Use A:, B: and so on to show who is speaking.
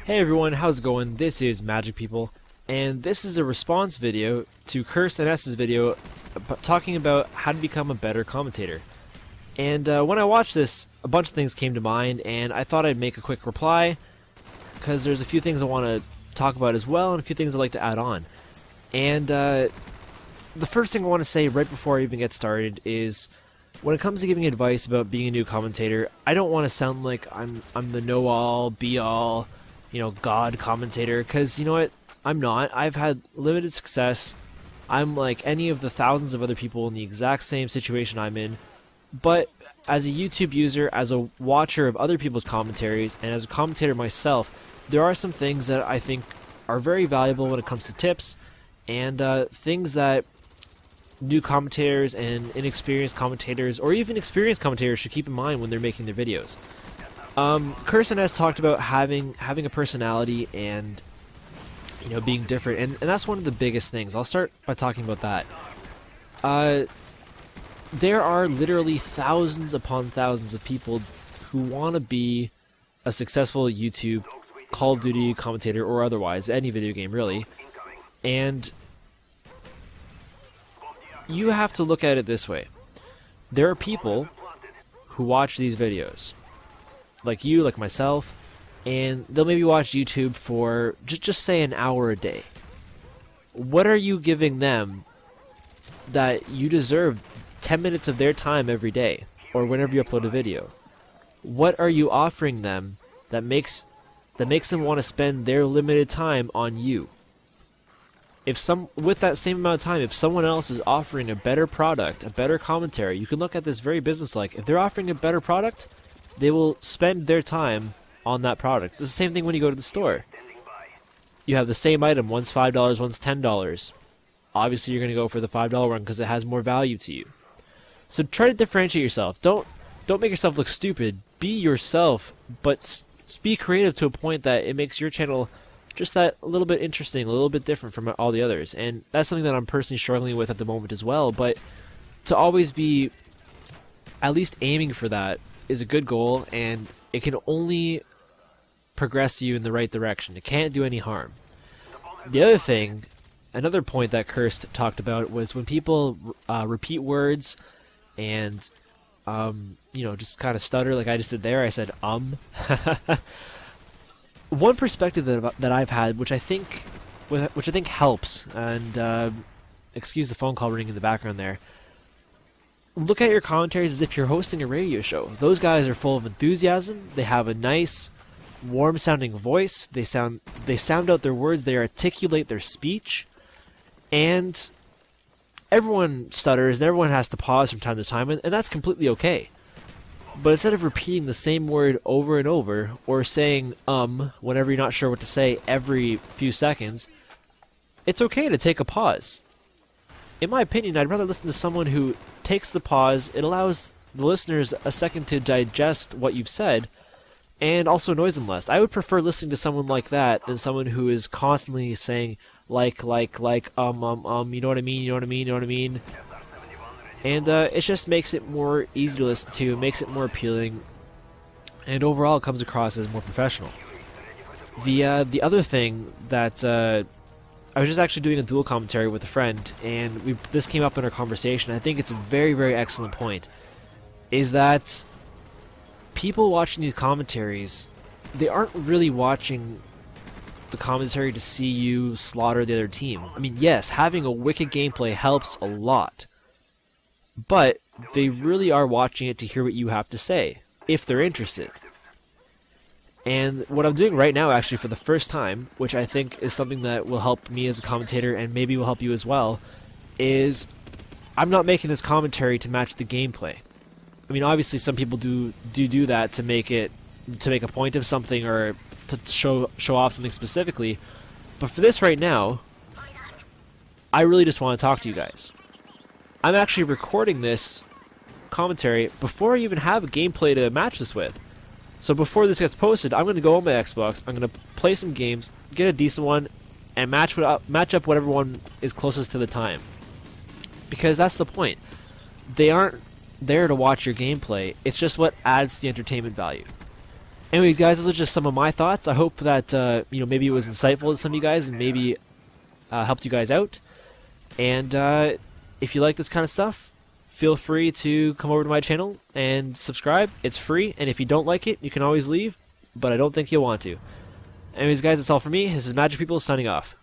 A: Hey everyone, how's it going? This is Magic People, and this is a response video to CursedNS's video talking about how to become a better commentator. And when I watched this, a bunch of things came to mind, and I thought I'd make a quick reply, because there's a few things I want to talk about as well, and a few things I'd like to add on. And the first thing I want to say right before I even get started is, when it comes to giving advice about being a new commentator, I don't want to sound like I'm the know-all, be-all, God commentator, because you know what? I'm not. I've had limited success. I'm like any of the thousands of other people in the exact same situation I'm in. But as a YouTube user, as a watcher of other people's commentaries, and as a commentator myself, there are some things that I think are very valuable when it comes to tips, and things that new commentators and inexperienced commentators, or even experienced commentators, should keep in mind when they're making their videos. CursedNS talked about having a personality and being different, and that's one of the biggest things. I'll start by talking about that. There are literally thousands upon thousands of people who want to be a successful YouTube, Call of Duty commentator, or otherwise, any video game really, and you have to look at it this way. There are people who watch these videos, like you, like myself, and they'll maybe watch YouTube for just say an hour a day. What are you giving them that you deserve 10 minutes of their time every day, or whenever you upload a video? What are you offering them that makes them want to spend their limited time on you? With that same amount of time, if someone else is offering a better product, a better commentary, you can look at this very businesslike. If they're offering a better product, they will spend their time on that product. It's the same thing when you go to the store. You have the same item, one's $5, one's $10. Obviously you're going to go for the $5 one because it has more value to you. So try to differentiate yourself. Don't make yourself look stupid. Be yourself, but be creative to a point that it makes your channel just that a little bit interesting, a little bit different from all the others. And that's something that I'm personally struggling with at the moment as well, but to always be at least aiming for that is a good goal, and it can only progress you in the right direction. It can't do any harm. The other thing, another point that Cursed talked about, was when people repeat words and just kind of stutter like I just did there. I said One perspective that I've had, which I think helps, and excuse the phone call ringing in the background there. Look at your commentaries as if you're hosting a radio show. Those guys are full of enthusiasm. They have a nice, warm-sounding voice. They sound out their words. They articulate their speech, and everyone stutters. And everyone has to pause from time to time, and that's completely okay. But instead of repeating the same word over and over, or saying whenever you're not sure what to say every few seconds, it's okay to take a pause. In my opinion, I'd rather listen to someone who takes the pause. It allows the listeners a second to digest what you've said, and also annoys them less. I would prefer listening to someone like that than someone who is constantly saying like, you know what I mean, you know what I mean, you know what I mean. And it just makes it more easy to listen to, makes it more appealing, and overall it comes across as more professional. The other thing that I was just actually doing a dual commentary with a friend, and this came up in our conversation. I think it's a very, very excellent point, is that people watching these commentaries, they aren't really watching the commentary to see you slaughter the other team. I mean, yes, having a wicked gameplay helps a lot, but they really are watching it to hear what you have to say, if they're interested. And what I'm doing right now, actually, for the first time, which I think is something that will help me as a commentator and maybe will help you as well, is I'm not making this commentary to match the gameplay. I mean, obviously some people do that to make a point of something, or to show off something specifically, but for this right now, I really just want to talk to you guys. I'm actually recording this commentary before I even have a gameplay to match this with. So before this gets posted, I'm going to go on my Xbox, I'm going to play some games, get a decent one, and match up whatever one is closest to the time. Because that's the point. They aren't there to watch your gameplay, it's just what adds the entertainment value. Anyways, guys, those are just some of my thoughts. I hope that maybe it was insightful to some of you guys and maybe helped you guys out. And if you like this kind of stuff, feel free to come over to my channel and subscribe. It's free, and if you don't like it, you can always leave, but I don't think you'll want to. Anyways, guys, that's all for me. This is Magic People signing off.